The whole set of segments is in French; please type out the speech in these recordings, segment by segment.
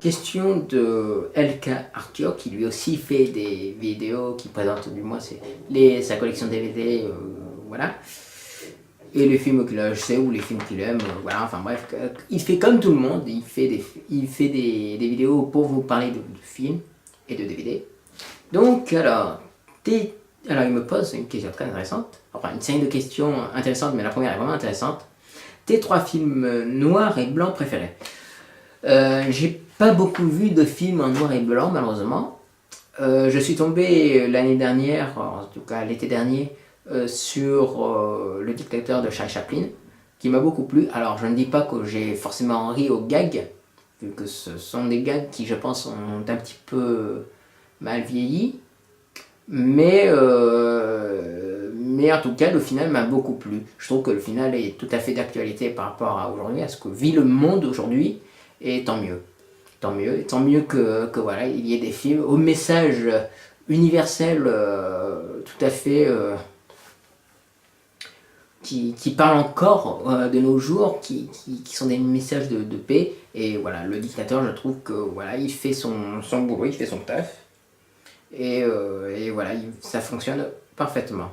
question de LK Arthur, qui lui aussi fait des vidéos, qui présente du moins sa collection DVD, voilà. Et les films qu'il a achetés ou les films qu'il aime, voilà, enfin bref, il fait comme tout le monde, il fait des vidéos pour vous parler de films et de DVD. Donc, alors il me pose une question très intéressante, enfin une série de questions intéressantes, mais la première est vraiment intéressante. Tes 3 films noirs et blancs préférés. J'ai pas beaucoup vu de films en noir et blanc, malheureusement. Je suis tombé l'année dernière, en tout cas l'été dernier, sur Le Dictateur de Charlie Chaplin, qui m'a beaucoup plu. Alors je ne dis pas que j'ai forcément ri aux gags, vu que ce sont des gags qui je pense ont un petit peu mal vieilli, mais en tout cas le final m'a beaucoup plu. Je trouve que le final est tout à fait d'actualité par rapport à aujourd'hui, à ce que vit le monde aujourd'hui, et tant mieux. Tant mieux que voilà, il y ait des films au message universel tout à fait qui parlent encore de nos jours, qui sont des messages de paix. Et voilà, Le Dictateur, je trouve que voilà, il fait son boulot, il fait son taf. Et voilà, ça fonctionne parfaitement.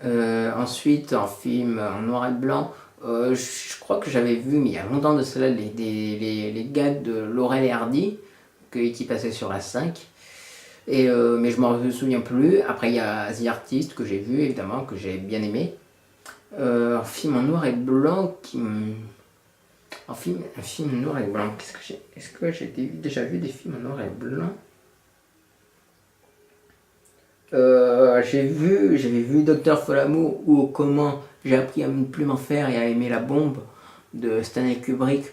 Ensuite, en film en noir et blanc, je crois que j'avais vu, mais il y a longtemps de cela, les gags de Laurel et Hardy, qui passaient sur la 5. Mais je m'en souviens plus. Après, il y a The Artist, que j'ai vu, évidemment, que j'ai bien aimé. Un film en noir et blanc un film noir et blanc, est-ce que j'ai déjà vu des films en noir et blanc? J'avais vu Docteur Folamour, ou Comment j'ai appris à ne plus m'en faire et à aimer la bombe de Stanley Kubrick,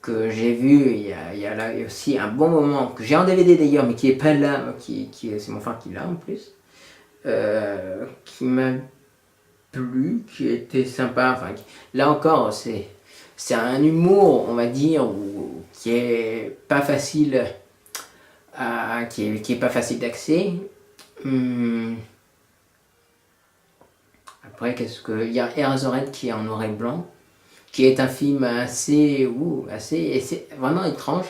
que j'ai vu il y a là aussi un bon moment, que j'ai en DVD d'ailleurs, mais qui est pas là, c'est mon frère qui l'a en plus, qui m'a plu, qui était sympa. Enfin, là encore, c'est un humour, on va dire, qui est pas facile qui est pas facile d'accès. Après, il y a Eraserhead qui est en noir et blanc, qui est un film assez vraiment étrange,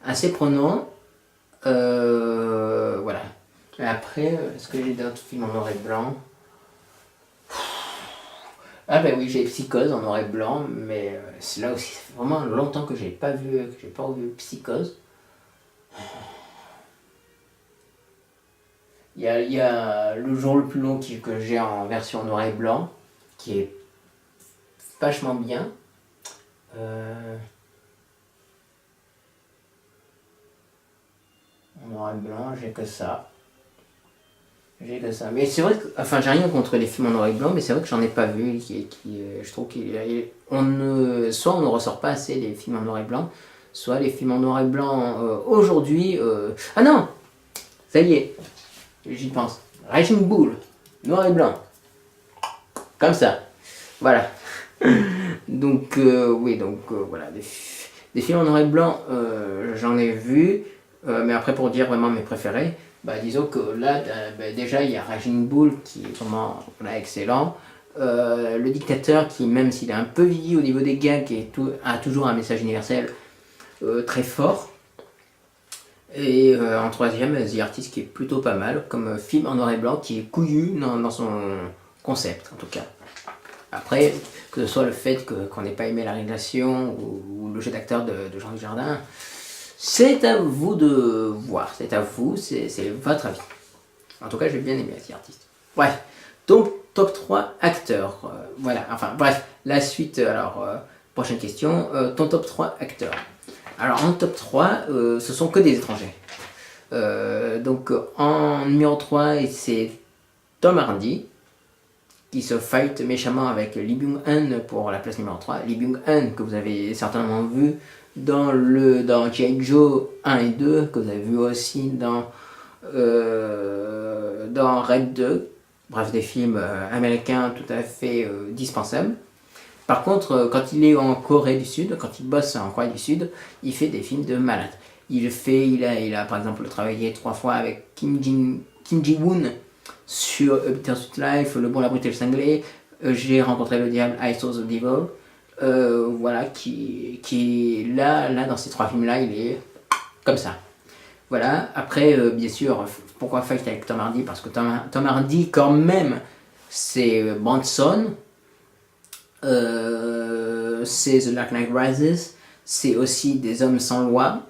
assez prenant. Voilà. Après, est-ce que j'ai d'autres films en noir et blanc? Ah ben oui, j'ai Psychose en noir et blanc, mais c'est là aussi, c'est vraiment longtemps que j'ai pas revu Psychose. Il y a Le jour le plus long que j'ai en version noir et blanc, qui est vachement bien. En noir et blanc, j'ai que ça. Mais c'est vrai que, enfin, j'ai rien contre les films en noir et blanc, mais c'est vrai que j'en ai pas vu. Je trouve soit on ne ressort pas assez les films en noir et blanc, soit les films en noir et blanc aujourd'hui. Ah non, ça y est, j'y pense. Raging Bull, noir et blanc, comme ça. Voilà. Donc oui, voilà, des films en noir et blanc, j'en ai vu, mais après pour dire vraiment mes préférés. Disons que là, déjà, il y a Raging Bull qui est vraiment excellent. Le Dictateur, qui, même s'il est un peu vieilli au niveau des gags, a toujours un message universel très fort. Et en troisième, The Artist, qui est plutôt pas mal, comme film en noir et blanc, qui est couillu dans son concept, en tout cas. Après, que ce soit le fait qu'on n'ait pas aimé la réalisation ou le jeu d'acteur de Jean Dujardin, c'est à vous de voir, c'est à vous, c'est votre avis. En tout cas, j'ai bien aimé The Artist. Bref, donc top 3 acteurs. Voilà, enfin bref, la suite, alors, prochaine question, ton top 3 acteurs. Alors en top 3, ce sont que des étrangers. Donc en numéro 3, c'est Tom Hardy, qui se fight méchamment avec Lee Byung-hun pour la place numéro 3. Lee Byung-hun, que vous avez certainement vu dans G.I. Joe 1 et 2, que vous avez vu aussi dans Red 2, bref, des films américains tout à fait dispensables. Par contre, quand il est en Corée du Sud, quand il bosse en Corée du Sud, il fait des films de malade. Il a par exemple travaillé 3 fois avec Kim Ji-woon sur A Bittersweet Life, Le Bon, la Brute et le Cinglé, J'ai rencontré le diable, I Saw the Devil, voilà, qui est là dans ces trois films-là, il est comme ça. Voilà, après, bien sûr, pourquoi fight avec Tom Hardy? Parce que Tom Hardy, quand même, c'est Bronson, c'est The Dark Knight Rises, c'est aussi Des Hommes sans loi,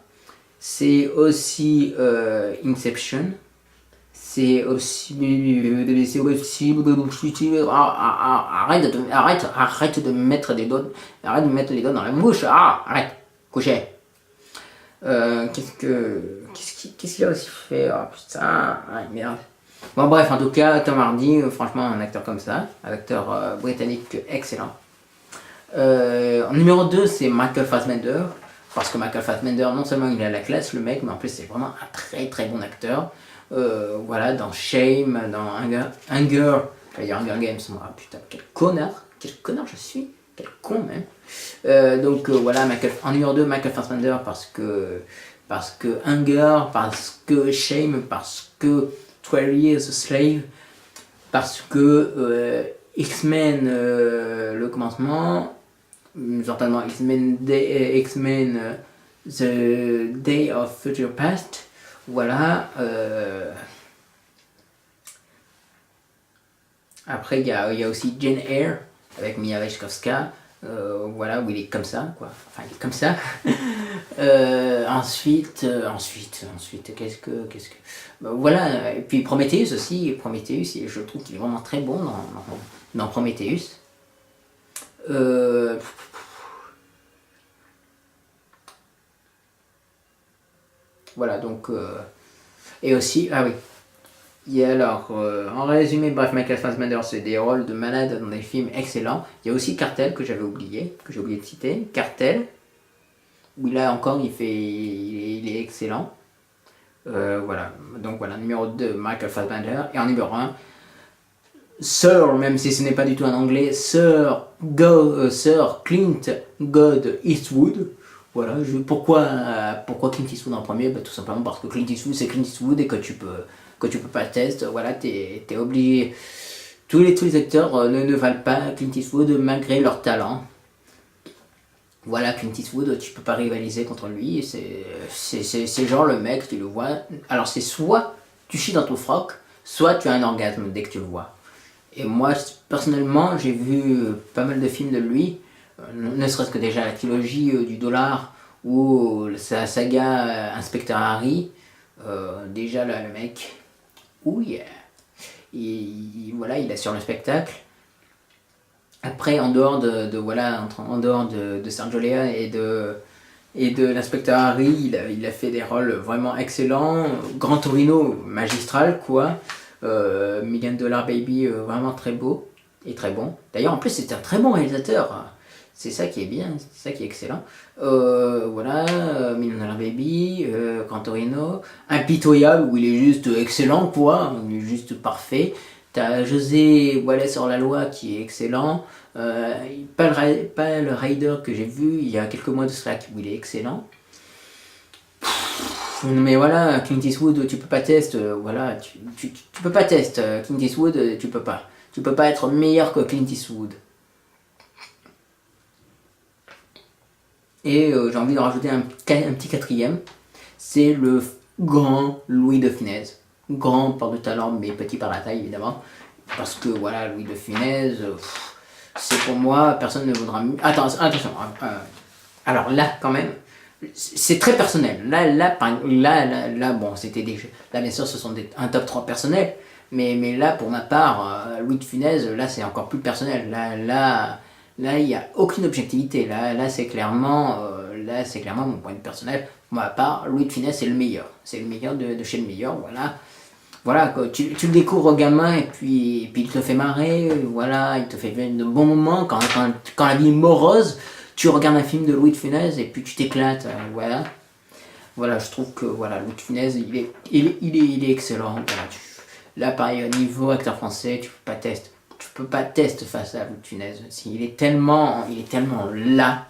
c'est aussi Inception, c'est aussi. Arrête de mettre des doigts. Arrête de mettre les doigts dans la bouche. Ah, arrête. Coucher. Qu'est-ce qu'il a aussi fait? Oh putain, ah, merde. Bon, bref, en tout cas, Tom Hardy, franchement, un acteur comme ça, un acteur britannique excellent. En numéro 2, c'est Michael Fassbender. Parce que Michael Fassbender, non seulement il a la classe, le mec, mais en plus, c'est vraiment un très très bon acteur. Voilà, dans Shame, dans Hunger, j'allais dire Hunger Games, moi, putain, quel connard je suis, quel con même. Donc voilà, en numéro 2, Michael Fassbender, parce que Hunger, parce que Shame, parce que 12 Years a Slave, parce que X-Men, le commencement, certainement X-Men, The Day of Future Past, voilà. Après, il y a aussi Jane Eyre avec Mia Wasikowska, voilà, où il est comme ça, quoi. Enfin, il est comme ça. Ensuite, qu'est-ce que. Voilà, et puis Prometheus aussi. Prometheus, je trouve qu'il est vraiment très bon dans Prometheus. Voilà, donc. Et aussi, ah oui. Et alors, en résumé, bref, Michael Fassbender, c'est des rôles de malade dans des films excellents. Il y a aussi Cartel, que j'ai oublié de citer. Cartel, où là encore, il est excellent. Voilà, donc voilà, numéro 2, Michael Fassbender. Et en numéro 1, Sir, même si ce n'est pas du tout en anglais, Sir Clint God Eastwood. Voilà, pourquoi Clint Eastwood en premier? Tout simplement parce que Clint Eastwood, c'est Clint Eastwood et que tu peux pas tester. Voilà, t'es obligé. Tous les acteurs ne valent pas Clint Eastwood malgré leur talent. Voilà, Clint Eastwood, tu peux pas rivaliser contre lui. C'est genre le mec, tu le vois. Alors c'est soit tu chies dans ton froc, soit tu as un orgasme dès que tu le vois. Et moi, personnellement, j'ai vu pas mal de films de lui, ne serait-ce que déjà la trilogie du dollar ou sa saga Inspecteur Harry. Déjà là, le mec, ouh yeah, voilà, il assure le spectacle. Après, en dehors de Sergio Leone et de l'inspecteur Harry, il a fait des rôles vraiment excellents. Grand Torino, magistral quoi. Million Dollar Baby, vraiment très beau et très bon. D'ailleurs, en plus, c'est un très bon réalisateur. C'est ça qui est bien, c'est ça qui est excellent. Voilà, Million Dollar Baby, Grand Torino, Impitoyable, où il est juste excellent, quoi. Il est juste parfait. T'as José Wallace hors la loi qui est excellent. Pas le Rider que j'ai vu il y a quelques mois de Slack où il est excellent. Mais voilà, Clint Eastwood, tu peux pas tester. Voilà, tu peux pas tester. Clint Eastwood, tu peux pas. Tu peux pas être meilleur que Clint Eastwood. Et j'ai envie de rajouter un petit quatrième. C'est le grand Louis de Funès. Grand par le talent, mais petit par la taille, évidemment. Parce que voilà, Louis de Funès, c'est pour moi, personne ne voudra mieux. Attention. Alors là, quand même, c'est très personnel. Là, bon, c'était des. Là, bien sûr, ce sont un top 3 personnel. Mais là, pour ma part, Louis de Funès, là, c'est encore plus personnel. Là, il n'y a aucune objectivité. Là, c'est clairement mon point de vue personnel. Pour ma part, Louis de Funès, c'est le meilleur. C'est le meilleur de chez le meilleur. Voilà, tu le découvres gamin et puis il te fait marrer, voilà, il te fait de bons moments. Quand la vie est morose, tu regardes un film de Louis de Funès et puis tu t'éclates, voilà. Voilà, je trouve que voilà, Louis de Funès, il est excellent. Voilà, là, pareil, au niveau acteur français, tu peux pas tester face à Louis de Funès. Il est tellement là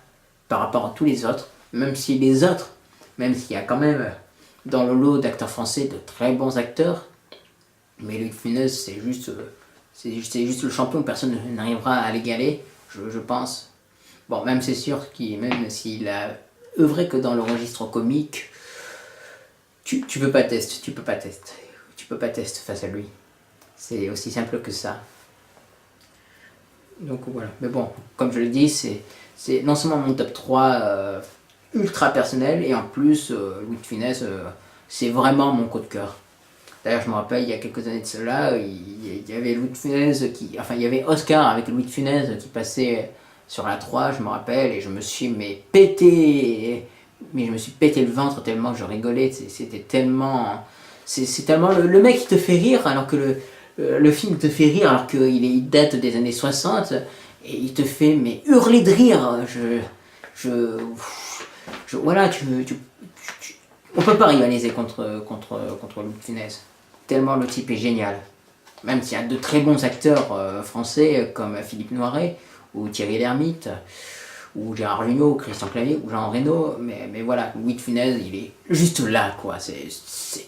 par rapport à tous les autres, même s'il y a quand même dans le lot d'acteurs français de très bons acteurs. Mais Louis de Funès, c'est juste le champion, personne n'arrivera à l'égaler, je pense. Bon, même c'est sûr qu'il, même s'il a œuvré que dans le registre comique, tu peux pas tester, tu peux pas tester. Tu peux pas tester face à lui. C'est aussi simple que ça. Donc voilà. Mais bon, comme je le dis, c'est non seulement mon top 3 ultra personnel, et en plus, Louis de Funès, c'est vraiment mon coup de cœur. D'ailleurs, je me rappelle, il y a quelques années de cela, il y avait Louis de Funès enfin, il y avait Oscar avec Louis de Funès qui passait sur la 3, je me rappelle, et je me suis pété le ventre tellement que je rigolais. C'était tellement, c'est tellement le mec qui te fait rire alors que le film te fait rire alors qu'il date des années 60, et il te fait mais hurler de rire. Voilà, on peut pas rivaliser contre Louis de Funès. Tellement le type est génial. Même s'il y a de très bons acteurs français comme Philippe Noiret ou Thierry Lhermitte ou Gérard Jugnot, ou Christian Clavier ou Jean Reno, mais voilà, Louis de Funès, il est juste là, quoi.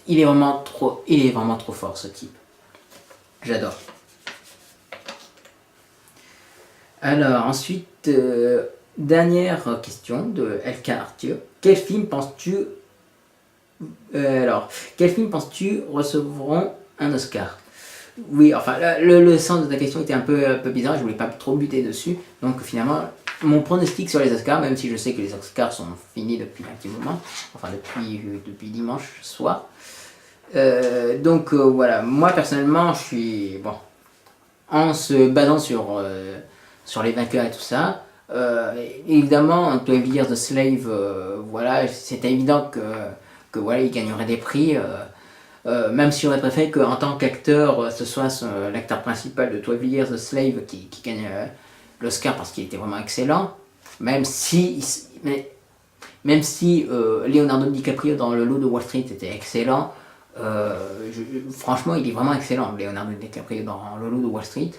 Il est vraiment trop fort, ce type. J'adore. Alors ensuite, dernière question de LK Arthur. Quel film penses-tu recevront un Oscar? Oui, enfin, le sens de ta question était un peu bizarre, je voulais pas trop buter dessus. Donc finalement, mon pronostic sur les Oscars, même si je sais que les Oscars sont finis depuis un petit moment, enfin depuis dimanche soir. Voilà, moi personnellement, je suis, bon, en se basant sur les vainqueurs et tout ça, évidemment, 12 Years a Slave, voilà, c'était évident que voilà, il gagnerait des prix. Même si j'aurais préféré qu'en tant qu'acteur, ce soit l'acteur principal de 12 Years a Slave qui gagne l'Oscar parce qu'il était vraiment excellent. Même si Leonardo DiCaprio dans Le Loup de Wall Street était excellent, franchement, il est vraiment excellent, Leonardo DiCaprio dans Le Loup de Wall Street.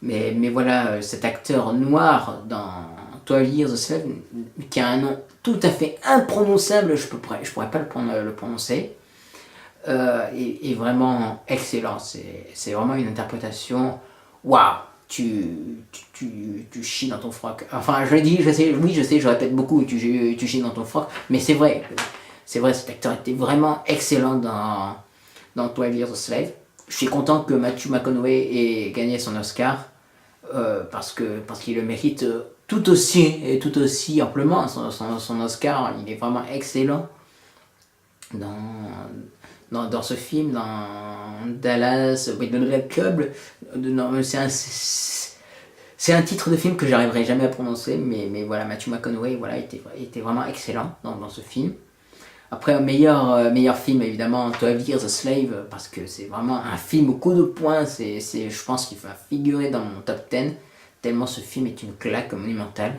Mais voilà, cet acteur noir dans 12 Years a Slave, qui a un nom tout à fait imprononçable, je pourrais pas le prononcer, est vraiment excellent. C'est vraiment une interprétation. Waouh! Tu chies dans ton froc. Enfin, je sais, je répète beaucoup, tu chies dans ton froc, mais c'est vrai, cet acteur était vraiment excellent dans 12 Years a Slave. Je suis content que Matthew McConaughey ait gagné son Oscar, parce qu'il le mérite tout aussi amplement. Son Oscar, il est vraiment excellent dans ce film, dans Dallas, dans Red Club. C'est un titre de film que j'arriverai jamais à prononcer, mais voilà, Matthew McConaughey, voilà, était vraiment excellent dans ce film. Après, meilleur film, évidemment, 12 Years a Slave, parce que c'est vraiment un film au coup de poing. Je pense qu'il va figurer dans mon top 10, tellement ce film est une claque monumentale.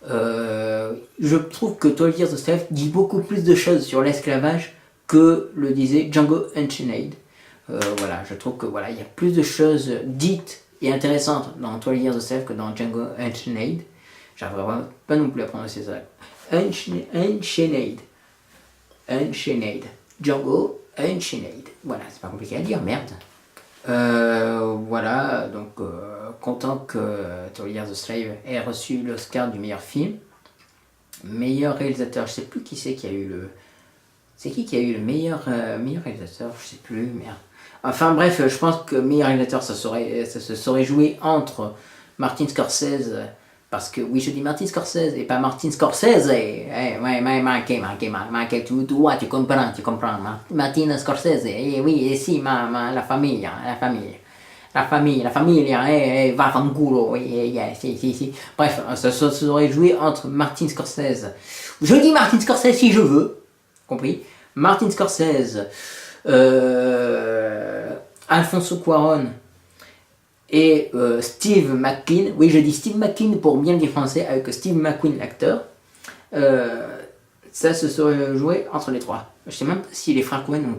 Je trouve que 12 Years a Slave dit beaucoup plus de choses sur l'esclavage que le disait Django Unchained. Voilà, je trouve que voilà, il y a plus de choses dites et intéressantes dans 12 Years a Slave que dans Django Unchained. J'arriverai pas non plus à prononcer ça. Unchained. Django Unchained. Voilà, c'est pas compliqué à dire, merde. Voilà, donc content que 12 Years a Slave ait reçu l'Oscar du meilleur film. Meilleur réalisateur, je sais plus qui c'est qui a eu le... C'est qui a eu le meilleur réalisateur, je sais plus, merde. Enfin bref, je pense que meilleur réalisateur, ça se serait joué entre Martin Scorsese, parce que oui, je dis Martin Scorsese et pas Martin Scorsese. Michael, tu vois, tu comprends. Martin Scorsese, oui, et si, la famille, va fanculo, oui, si. Bref, ça serait joué entre Martin Scorsese. Je dis Martin Scorsese si je veux, compris. Martin Scorsese, Alfonso Cuarón et Steve McQueen. Oui, je dis Steve McQueen pour bien le dire français, avec Steve McQueen, l'acteur. Ça se serait joué entre les trois. Je sais même pas si les frères Coen ont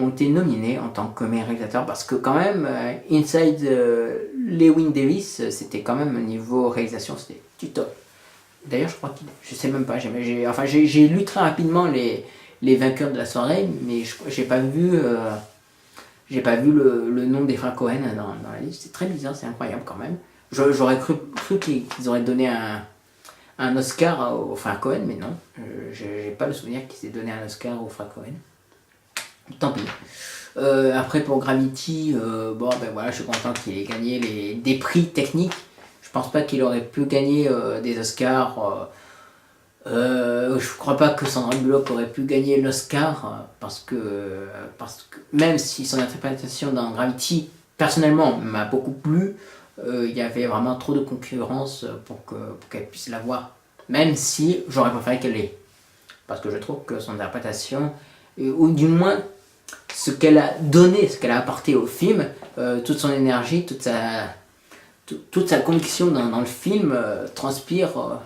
été nominés en tant que meilleur réalisateur, parce que quand même, Inside Llewyn Davis, c'était quand même au niveau réalisation, c'était du top. D'ailleurs, je crois je sais même pas, j'ai lu très rapidement les vainqueurs de la soirée, mais j'ai pas vu le nom des frères Coen dans la liste. C'est très bizarre, c'est incroyable quand même. J'aurais cru qu'ils auraient donné un Oscar aux frères Cohen, mais non. J'ai pas le souvenir qu'ils aient donné un Oscar aux frères Cohen. Tant pis. Après pour Gravity, bon ben voilà, je suis content qu'il ait gagné des prix techniques. Je pense pas qu'il aurait pu gagner des Oscars. Je crois pas que Sandra Bullock aurait pu gagner l'Oscar parce que même si son interprétation dans Gravity personnellement m'a beaucoup plu, il y avait vraiment trop de concurrence pour qu'elle puisse l'avoir. Même si j'aurais préféré qu'elle l'ait. Parce que je trouve que son interprétation, ou du moins ce qu'elle a donné, ce qu'elle a apporté au film, toute son énergie, toute sa conviction dans le film transpire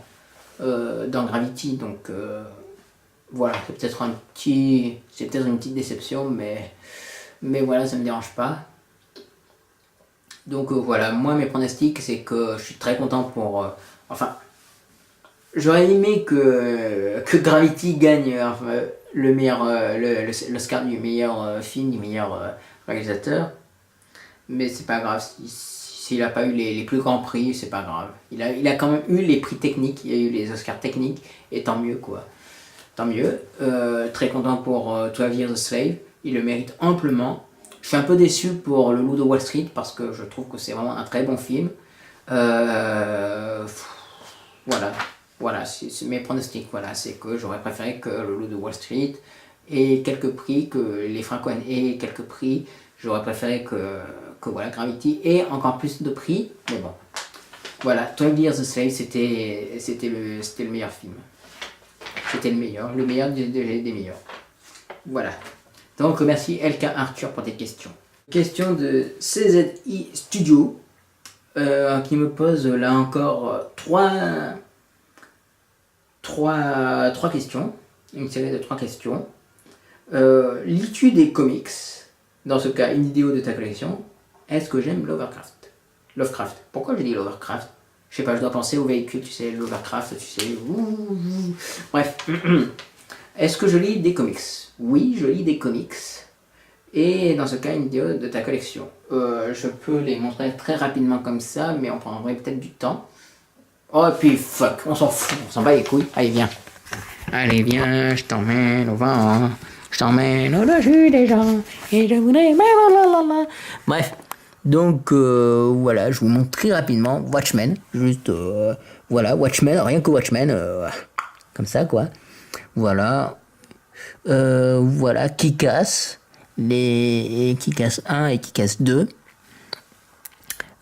dans Gravity. Donc voilà, c'est peut-être une petite déception, mais voilà, ça me dérange pas. Donc voilà, moi mes pronostics, c'est que je suis très content pour... enfin, j'aurais aimé que Gravity gagne le meilleur, l'Oscar du meilleur film, du meilleur réalisateur. Mais c'est pas grave, s'il n'a pas eu les plus grands prix, c'est pas grave. Il a quand même eu les prix techniques, il a eu les Oscars techniques, et tant mieux quoi. Tant mieux. Très content pour 12 Years a Slave, il le mérite amplement. Je suis un peu déçu pour Le Loup de Wall Street parce que je trouve que c'est vraiment un très bon film. Voilà, c'est mes pronostics. Voilà, c'est que j'aurais préféré que Le Loup de Wall Street ait quelques prix, que les Frank Cohen aient quelques prix. J'aurais préféré que voilà, Gravity ait encore plus de prix. Mais bon, voilà, 12 Years a Slave, c'était le meilleur film. C'était le meilleur des meilleurs. Voilà. Donc merci LK Arthur pour tes questions. Question de CZI Studio qui me pose là encore trois questions. Une série de 3 questions. Lis-tu des comics? Dans ce cas, une vidéo de ta collection. Est-ce que j'aime Lovecraft. Pourquoi je dis Lovecraft? Je sais pas, je dois penser au véhicule, tu sais, Lovecraft, tu sais. Bref. Est-ce que je lis des comics? Oui, je lis des comics. Et dans ce cas, une vidéo de ta collection. Je peux les montrer très rapidement comme ça, mais on prendrait peut-être du temps. Oh, et puis fuck, on s'en fout, on s'en bat les couilles. Allez, viens. Allez, viens, je t'emmène au vent. Je t'emmène au-dessus des gens. Et je voudrais... Bref. Donc, voilà, je vous montre très rapidement Watchmen. Juste, voilà, Watchmen, rien que Watchmen. Comme ça, quoi. Voilà. Voilà, Kick-Ass. Les Kick-Ass 1 et Kick-Ass 2.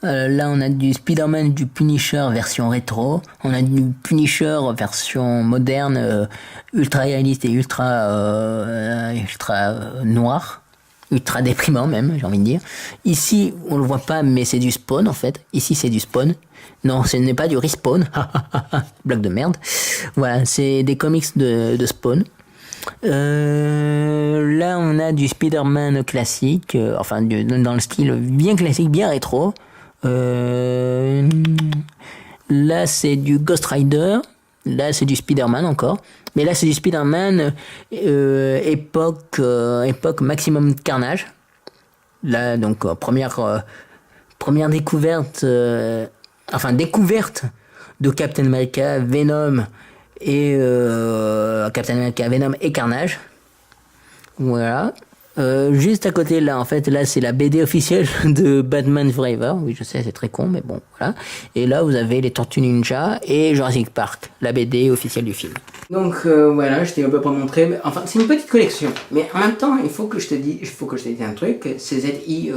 Là, on a du Spider-Man, du Punisher version rétro. On a du Punisher version moderne, ultra réaliste et ultra noir. Ultra déprimant même, j'ai envie de dire. Ici, on le voit pas, mais c'est du Spawn en fait. Ici, c'est du Spawn. Non, ce n'est pas du Respawn. Blague de merde. Voilà, c'est des comics de Spawn. Là, on a du Spider-Man classique, enfin dans le style bien classique, bien rétro. Là, c'est du Ghost Rider. Là, c'est du Spider-Man encore. Mais là, c'est du Spider-Man époque Maximum Carnage. Là, donc, première découverte, découverte de Captain America, Venom et Captain America, Venom et Carnage. Voilà. Juste à côté, là, en fait, là, c'est la BD officielle de Batman Forever. Oui, je sais, c'est très con, mais bon, voilà. Et là, vous avez les Tortues Ninja et Jurassic Park, la BD officielle du film. Donc, voilà, je t'ai un peu pas montré. Mais, enfin, c'est une petite collection. Mais en même temps, il faut que je te dise un truc. CZI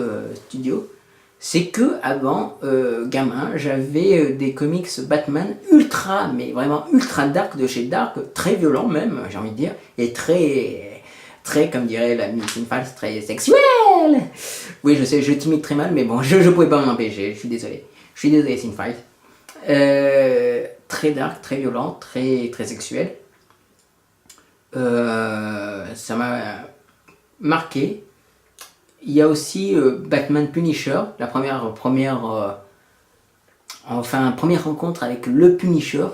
Studio. C'est que, avant, gamin, j'avais des comics Batman ultra, mais vraiment ultra dark de chez Dark, très violent même, j'ai envie de dire, et très, comme dirait la Miss Infals, très sexuel. Oui, je sais, je t'imite très mal, mais bon, je pouvais pas m'en empêcher, je suis désolé. Je suis désolé, Sinfight. Très dark, très violent, très, très sexuel. Ça m'a marqué. Il y a aussi Batman Punisher, la première rencontre avec le Punisher.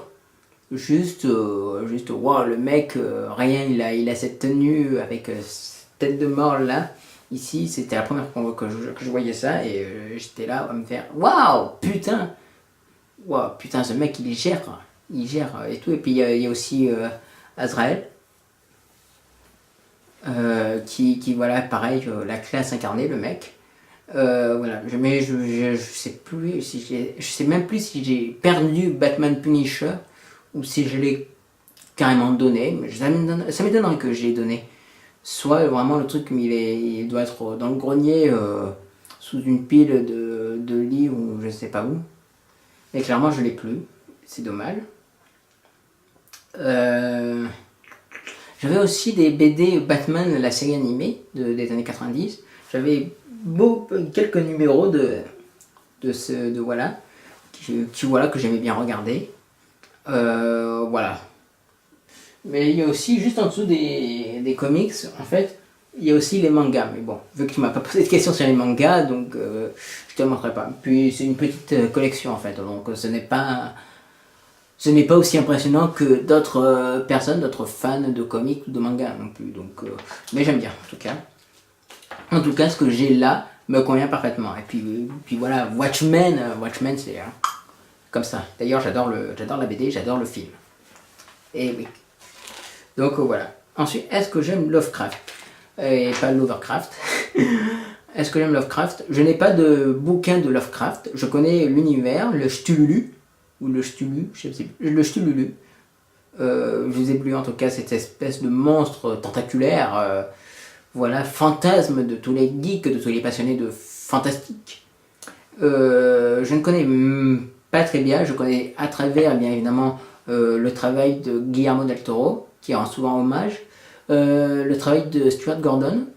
Juste, wow, le mec, rien, il a cette tenue avec cette tête de mort là. Ici, c'était la première fois que je voyais ça et j'étais là à me faire waouh, putain, wow, putain, ce mec il gère et tout. Et puis il y a aussi Azrael, qui voilà, pareil, la classe incarnée, le mec. Voilà, mais je sais plus si je sais même plus si j'ai perdu Batman Punisher ou si je l'ai carrément donné. Mais ça m'étonnerait que je l'ai donné. Soit vraiment le truc, il doit être dans le grenier, sous une pile de livres ou je sais pas où. Mais clairement, je l'ai plus. C'est dommage. J'avais aussi des BD Batman, la série animée des années 90. J'avais quelques numéros voilà, voilà, que j'aimais bien regarder. Voilà. Mais il y a aussi, juste en dessous des comics, en fait, il y a aussi les mangas. Mais bon, vu que tu m'as pas posé de questions sur les mangas, donc je te montrerai pas. Puis c'est une petite collection en fait, donc ce n'est pas aussi impressionnant que d'autres personnes, d'autres fans de comics ou de mangas non plus. Donc, mais j'aime bien en tout cas. En tout cas, ce que j'ai là me convient parfaitement. Et puis voilà, Watchmen c'est comme ça. D'ailleurs, j'adore la BD, j'adore le film. Et oui. Donc voilà. Ensuite, est-ce que j'aime Lovecraft? Et pas Lovecraft. Est-ce que j'aime Lovecraft? Je n'ai pas de bouquin de Lovecraft. Je connais l'univers, le Cthulhu, ou le Cthulhu, je sais pas, le Cthulhu. Je vous ai plus en tout cas cette espèce de monstre tentaculaire, voilà, fantasme de tous les geeks, de tous les passionnés de fantastique. Je ne connais pas très bien, je connais à travers bien évidemment le travail de Guillermo del Toro, qui rend souvent hommage, le travail de Stuart Gordon,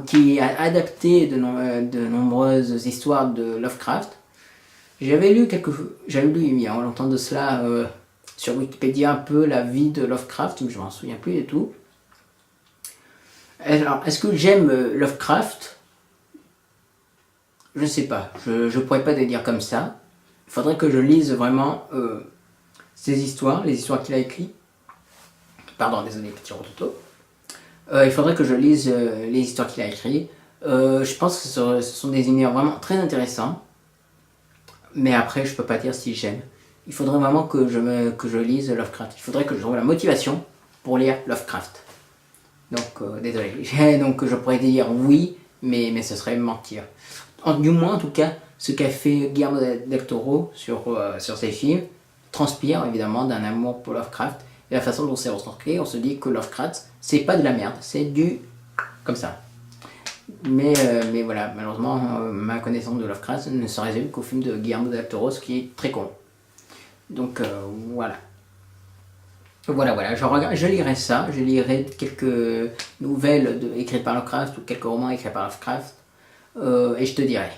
qui a adapté de nombreuses histoires de Lovecraft. J'avais lu il y a longtemps de cela sur Wikipédia un peu la vie de Lovecraft, mais je m'en souviens plus et tout. Alors, est-ce que j'aime Lovecraft? Je ne sais pas, je pourrais pas te dire comme ça. Il faudrait que je lise vraiment ses histoires, les histoires qu'il a écrites. Pardon, désolé, petit rototo. Il faudrait que je lise les histoires qu'il a écrites. Je pense que ce sont des univers vraiment très intéressants. Mais après, je peux pas dire si j'aime. Il faudrait vraiment que je lise Lovecraft. Il faudrait que je trouve la motivation pour lire Lovecraft. Donc, désolé. Donc, je pourrais dire oui, mais ce serait mentir. Du moins, en tout cas, ce qu'a fait Guillermo del Toro sur ses films transpire évidemment d'un amour pour Lovecraft. Et la façon dont c'est retranscrit, on se dit que Lovecraft, c'est pas de la merde, c'est du... comme ça. Mais voilà, malheureusement, ma connaissance de Lovecraft ne se résume qu'au film de Guillermo del Toro, ce qui est très con. Donc voilà. Voilà, je lirai ça, je lirai quelques nouvelles écrites par Lovecraft ou quelques romans écrits par Lovecraft, et je te dirai.